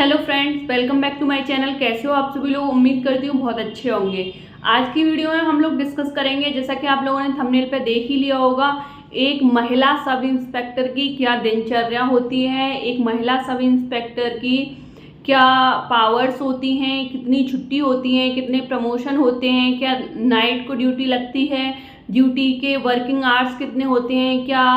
Hello friends, welcome back to my channel. कैसे हो आप सभी लोग? उम्मीद करती हूँ बहुत अच्छे होंगे। आज की वीडियो में हम लोग डिस्कस करेंगे, जैसा कि आप लोगों ने थंबनेल पे देख ही लिया होगा, एक महिला सब इंस्पेक्टर की क्या दिनचर्या होती है, एक महिला सब इंस्पेक्टर की क्या पावर्स होती हैं, कितनी छुट्टी होती हैं, कितने प्रमोशन होते हैं, क्या नाइट को ड्यूटी लगती है, ड्यूटी के वर्किंग आवर्स कितने होते हैं, क्या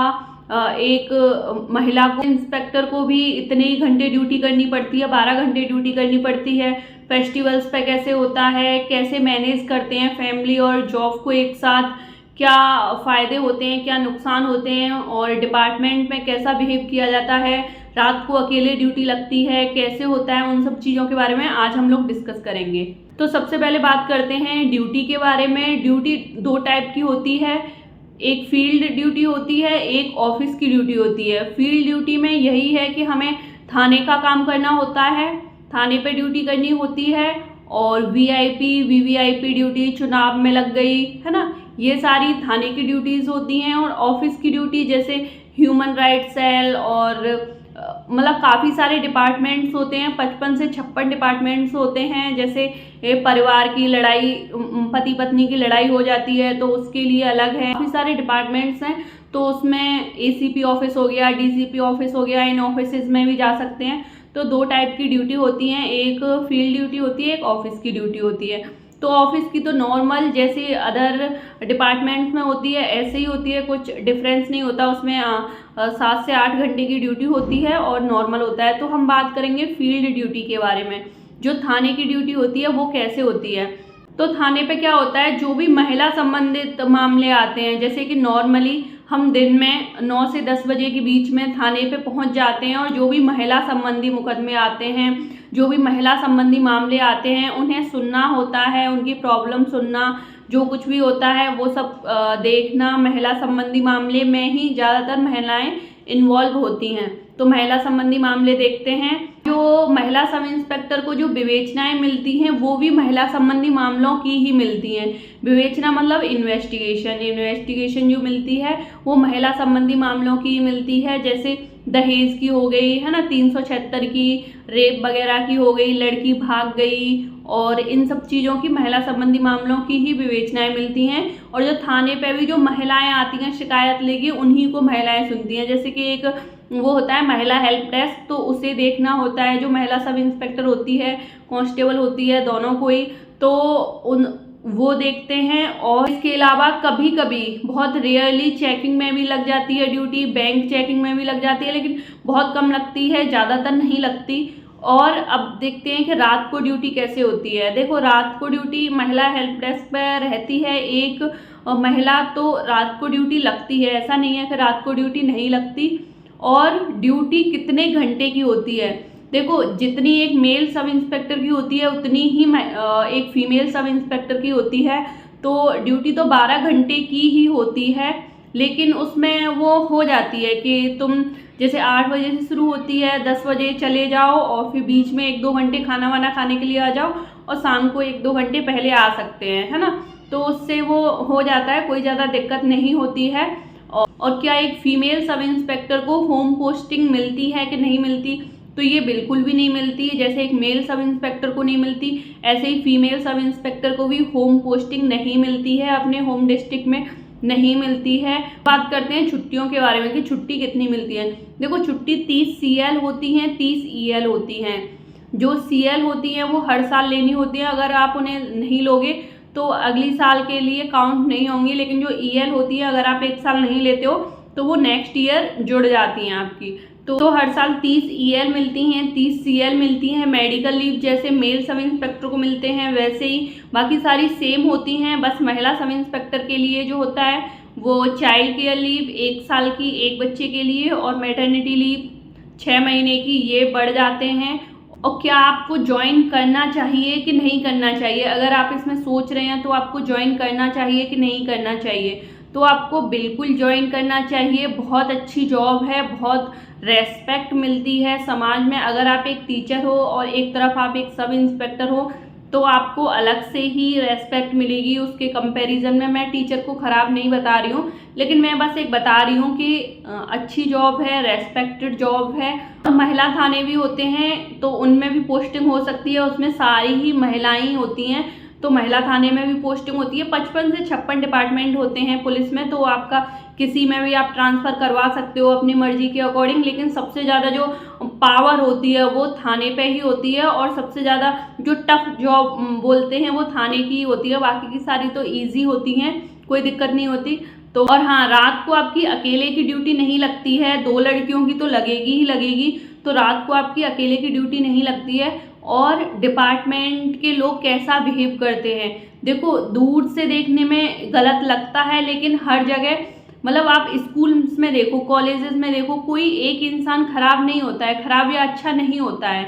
एक महिला को इंस्पेक्टर को भी इतने ही घंटे ड्यूटी करनी पड़ती है, 12 घंटे ड्यूटी करनी पड़ती है, फेस्टिवल्स पे कैसे होता है, कैसे मैनेज करते हैं फैमिली और जॉब को एक साथ, क्या फ़ायदे होते हैं, क्या नुकसान होते हैं, और डिपार्टमेंट में कैसा बिहेव किया जाता है, रात को अकेले ड्यूटी लगती है, कैसे होता है, उन सब चीज़ों के बारे में आज हम लोग डिस्कस करेंगे। तो सबसे पहले बात करते हैं ड्यूटी के बारे में। ड्यूटी दो टाइप की होती है, एक फील्ड ड्यूटी होती है, एक ऑफिस की ड्यूटी होती है। फील्ड ड्यूटी में यही है कि हमें थाने का काम करना होता है, थाने पे ड्यूटी करनी होती है, और वीआईपी वीवीआईपी ड्यूटी चुनाव में लग गई है ना, ये सारी थाने की ड्यूटीज़ होती हैं। और ऑफिस की ड्यूटी जैसे ह्यूमन राइट्स सेल और मतलब काफ़ी सारे डिपार्टमेंट्स होते हैं, 55 से 56 डिपार्टमेंट्स होते हैं। जैसे परिवार की लड़ाई, पति पत्नी की लड़ाई हो जाती है तो उसके लिए अलग है, काफ़ी सारे डिपार्टमेंट्स हैं। तो उसमें एसीपी ऑफिस हो गया, डीसीपी ऑफिस हो गया, इन ऑफिस में भी जा सकते हैं। तो दो टाइप की ड्यूटी होती हैं, एक फील्ड ड्यूटी होती है, एक ऑफिस की ड्यूटी होती है। तो ऑफिस की तो नॉर्मल जैसे अदर डिपार्टमेंट्स में होती है ऐसे ही होती है, कुछ डिफरेंस नहीं होता उसमें। 7 से 8 घंटे की ड्यूटी होती है और नॉर्मल होता है। तो हम बात करेंगे फील्ड ड्यूटी के बारे में। जो थाने की ड्यूटी होती है वो कैसे होती है। तो थाने पे क्या होता है, जो भी महिला संबंधित मामले आते हैं, जैसे कि नॉर्मली हम दिन में 9 से 10 बजे के बीच में थाने पे पहुंच जाते हैं, और जो भी महिला संबंधी मुकदमे आते हैं, जो भी महिला संबंधी मामले आते हैं, उन्हें सुनना होता है, उनकी प्रॉब्लम सुनना, जो कुछ भी होता है वो सब देखना। महिला संबंधी मामले में ही ज़्यादातर महिलाएं इन्वॉल्व होती हैं, तो महिला संबंधी मामले देखते हैं। जो महिला सब इंस्पेक्टर को जो विवेचनाएं मिलती हैं वो भी महिला संबंधी मामलों की ही मिलती हैं। विवेचना मतलब इन्वेस्टिगेशन जो मिलती है वो महिला संबंधी मामलों की ही मिलती है। जैसे दहेज की हो गई है ना, 376 की, रेप वगैरह की हो गई, लड़की भाग गई, और इन सब चीज़ों की महिला संबंधी मामलों की ही विवेचनाएं मिलती हैं। और जो थाने पे भी जो महिलाएं आती हैं शिकायत लेके, उन्हीं को महिलाएं सुनती हैं। जैसे कि एक वो होता है महिला हेल्प डेस्क, तो उसे देखना होता है, जो महिला सब इंस्पेक्टर होती है, कांस्टेबल होती है, दोनों को ही, तो वो देखते हैं। और इसके अलावा कभी कभी बहुत रेयरली चेकिंग में भी लग जाती है ड्यूटी, बैंक चेकिंग में भी लग जाती है, लेकिन बहुत कम लगती है, ज़्यादातर नहीं लगती। और अब देखते हैं कि रात को ड्यूटी कैसे होती है। देखो, रात को ड्यूटी महिला हेल्प डेस्क पर रहती है एक महिला, तो रात को ड्यूटी लगती है, ऐसा नहीं है कि रात को ड्यूटी नहीं लगती। और ड्यूटी कितने घंटे की होती है, देखो जितनी एक मेल सब इंस्पेक्टर की होती है उतनी ही एक फीमेल सब इंस्पेक्टर की होती है। तो ड्यूटी तो 12 घंटे की ही होती है, लेकिन उसमें वो हो जाती है कि तुम जैसे 8 बजे से शुरू होती है, 10 बजे चले जाओ, और फिर बीच में 1-2 घंटे खाना वाना खाने के लिए आ जाओ, और शाम को 1-2 घंटे पहले आ सकते हैं, है ना। तो उससे वो हो जाता है, कोई ज़्यादा दिक्कत नहीं होती है। और क्या एक फीमेल सब इंस्पेक्टर को होम पोस्टिंग मिलती है कि नहीं मिलती, तो ये बिल्कुल भी नहीं मिलती। जैसे एक मेल सब इंस्पेक्टर को नहीं मिलती, ऐसे ही फीमेल सब इंस्पेक्टर को भी होम पोस्टिंग नहीं मिलती है, अपने होम डिस्ट्रिक्ट में नहीं मिलती है। बात करते हैं छुट्टियों के बारे में कि छुट्टी कितनी मिलती है। देखो, छुट्टी 30 CL होती हैं, 30 EL होती हैं। जो CL होती हैं वो हर साल लेनी होती है, अगर आप उन्हें नहीं लोगे तो अगली साल के लिए काउंट नहीं होंगी। लेकिन जो EL होती है, अगर आप एक साल नहीं लेते हो तो वो नेक्स्ट ईयर जुड़ जाती हैं आपकी। तो हर साल 30 EL मिलती हैं, 30 CL मिलती हैं। मेडिकल लीव जैसे मेल सब इंस्पेक्टर को मिलते हैं वैसे ही बाकी सारी सेम होती हैं। बस महिला सब इंस्पेक्टर के लिए जो होता है वो चाइल्ड केयर लीव 1 साल की एक बच्चे के लिए, और मैटरनिटी लीव 6 महीने की, ये बढ़ जाते हैं। और क्या आपको ज्वाइन करना चाहिए कि नहीं करना चाहिए, अगर आप इसमें सोच रहे हैं तो आपको ज्वाइन करना चाहिए कि नहीं करना चाहिए, तो आपको बिल्कुल ज्वाइन करना चाहिए। बहुत अच्छी जॉब है, बहुत रेस्पेक्ट मिलती है समाज में। अगर आप एक टीचर हो और एक तरफ आप एक सब इंस्पेक्टर हो, तो आपको अलग से ही रेस्पेक्ट मिलेगी उसके कंपैरिजन में। मैं टीचर को ख़राब नहीं बता रही हूँ, लेकिन मैं बस एक बता रही हूँ कि अच्छी जॉब है, रेस्पेक्टेड जॉब है। महिला थाने भी होते हैं तो उनमें भी पोस्टिंग हो सकती है, उसमें सारी ही महिलाएं होती हैं, तो महिला थाने में भी पोस्टिंग होती है। 55 से 56 डिपार्टमेंट होते हैं पुलिस में, तो आपका किसी में भी आप ट्रांसफ़र करवा सकते हो अपनी मर्जी के अकॉर्डिंग। लेकिन सबसे ज़्यादा जो पावर होती है वो थाने पे ही होती है, और सबसे ज़्यादा जो टफ जॉब बोलते हैं वो थाने की ही होती है। बाकी की सारी तो ईजी होती हैं, कोई दिक्कत नहीं होती। तो और हाँ, रात को आपकी अकेले की ड्यूटी नहीं लगती है, 2 लड़कियों की तो लगेगी ही लगेगी, तो रात को आपकी अकेले की ड्यूटी नहीं लगती है। और डिपार्टमेंट के लोग कैसा बिहेव करते हैं, देखो दूर से देखने में गलत लगता है, लेकिन हर जगह मतलब आप स्कूल्स में देखो, कॉलेजेस में देखो, कोई एक इंसान खराब नहीं होता है, खराब या अच्छा नहीं होता है।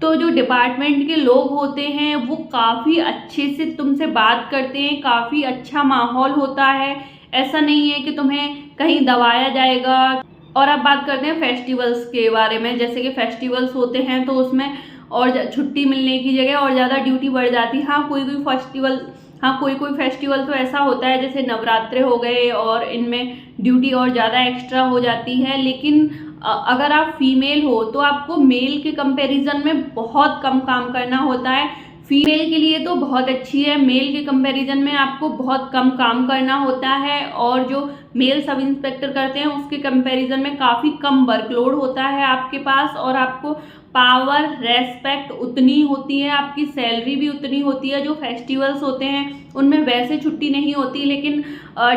तो जो डिपार्टमेंट के लोग होते हैं वो काफ़ी अच्छे से तुमसे बात करते हैं, काफ़ी अच्छा माहौल होता है, ऐसा नहीं है कि तुम्हें कहीं दबाया जाएगा। और अब बात करते हैं फेस्टिवल्स के बारे में। जैसे कि फेस्टिवल्स होते हैं तो उसमें और छुट्टी मिलने की जगह और ज़्यादा ड्यूटी बढ़ जाती है। हाँ, कोई कोई फेस्टिवल तो ऐसा होता है जैसे नवरात्रे हो गए, और इनमें ड्यूटी और ज़्यादा एक्स्ट्रा हो जाती है। लेकिन अगर आप फीमेल हो तो आपको मेल के कंपैरिजन में बहुत कम काम करना होता है। फीमेल के लिए तो बहुत अच्छी है, मेल के कंपैरिजन में आपको बहुत कम काम करना होता है, और जो मेल सब इंस्पेक्टर करते हैं उसके कंपैरिजन में काफ़ी कम वर्कलोड होता है आपके पास, और आपको पावर रेस्पेक्ट उतनी होती है, आपकी सैलरी भी उतनी होती है। जो फेस्टिवल्स होते हैं उनमें वैसे छुट्टी नहीं होती, लेकिन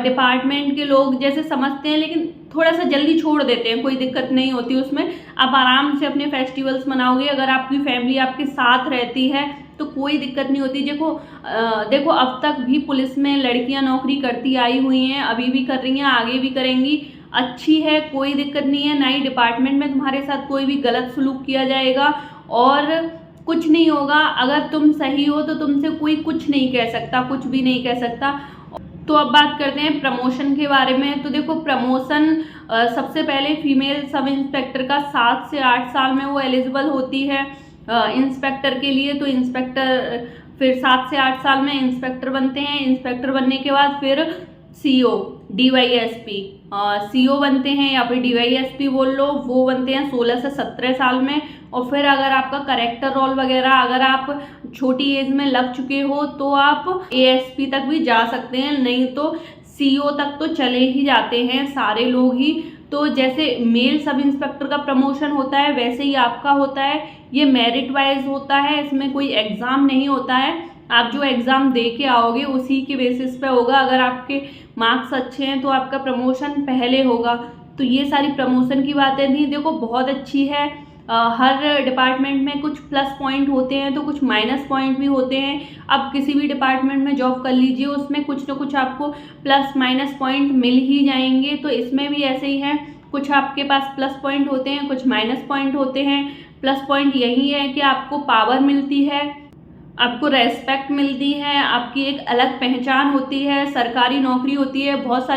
डिपार्टमेंट के लोग जैसे समझते हैं, लेकिन थोड़ा सा जल्दी छोड़ देते हैं, कोई दिक्कत नहीं होती उसमें। आप आराम से अपने फेस्टिवल्स मनाओगे, अगर आपकी फैमिली आपके साथ रहती है तो कोई दिक्कत नहीं होती। देखो अब तक भी पुलिस में लड़कियां नौकरी करती आई हुई हैं, अभी भी कर रही हैं, आगे भी करेंगी, अच्छी है, कोई दिक्कत नहीं है। ना ही डिपार्टमेंट में तुम्हारे साथ कोई भी गलत सलूक किया जाएगा, और कुछ नहीं होगा। अगर तुम सही हो तो तुमसे कोई कुछ नहीं कह सकता, कुछ भी नहीं कह सकता। तो अब बात करते हैं प्रमोशन के बारे में। तो देखो प्रमोशन सबसे पहले फीमेल सब इंस्पेक्टर का 7 से 8 साल में वो एलिजिबल होती है इंस्पेक्टर के लिए। तो इंस्पेक्टर फिर 7 से 8 साल में इंस्पेक्टर बनते हैं। इंस्पेक्टर बनने के बाद फिर सीओ, डीवाईएसपी, सीओ बनते हैं, या फिर डीवाईएसपी बोल लो, वो बनते हैं 16 से 17 साल में। और फिर अगर आपका करेक्टर रोल वगैरह अगर आप छोटी एज में लग चुके हो तो आप एएसपी तक भी जा सकते हैं, नहीं तो सीओ तक तो चले ही जाते हैं सारे लोग ही। तो जैसे मेल सब इंस्पेक्टर का प्रमोशन होता है वैसे ही आपका होता है। ये मेरिट वाइज होता है, इसमें कोई एग्ज़ाम नहीं होता है। आप जो एग्ज़ाम दे के आओगे उसी के बेसिस पे होगा। अगर आपके मार्क्स अच्छे हैं तो आपका प्रमोशन पहले होगा। तो ये सारी प्रमोशन की बातें थी। देखो बहुत अच्छी है। हर डिपार्टमेंट में कुछ प्लस पॉइंट होते हैं तो कुछ माइनस पॉइंट भी होते हैं। अब किसी भी डिपार्टमेंट में जॉब कर लीजिए, उसमें कुछ ना कुछ आपको प्लस माइनस पॉइंट मिल ही जाएंगे। तो इसमें भी ऐसे ही है, कुछ आपके पास प्लस पॉइंट होते हैं, कुछ माइनस पॉइंट होते हैं। प्लस पॉइंट यही है कि आपको पावर मिलती है, आपको रेस्पेक्ट मिलती है, आपकी एक अलग पहचान होती है, सरकारी नौकरी होती है, बहुत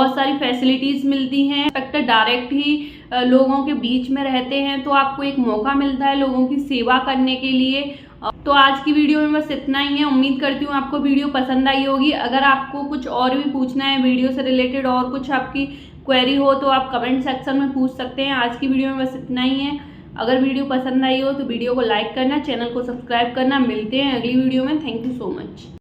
सारी फैसिलिटीज़ मिलती हैं। इंस्पेक्टर डायरेक्ट ही लोगों के बीच में रहते हैं, तो आपको एक मौका मिलता है लोगों की सेवा करने के लिए। तो आज की वीडियो में बस इतना ही है। उम्मीद करती हूँ आपको वीडियो पसंद आई होगी। अगर आपको कुछ और भी पूछना है वीडियो से रिलेटेड, और कुछ आपकी क्वेरी हो तो आप कमेंट सेक्शन में पूछ सकते हैं। आज की वीडियो में बस इतना ही है। अगर वीडियो पसंद आई हो तो वीडियो को लाइक करना, चैनल को सब्सक्राइब करना। मिलते हैं अगली वीडियो में। Thank you so much.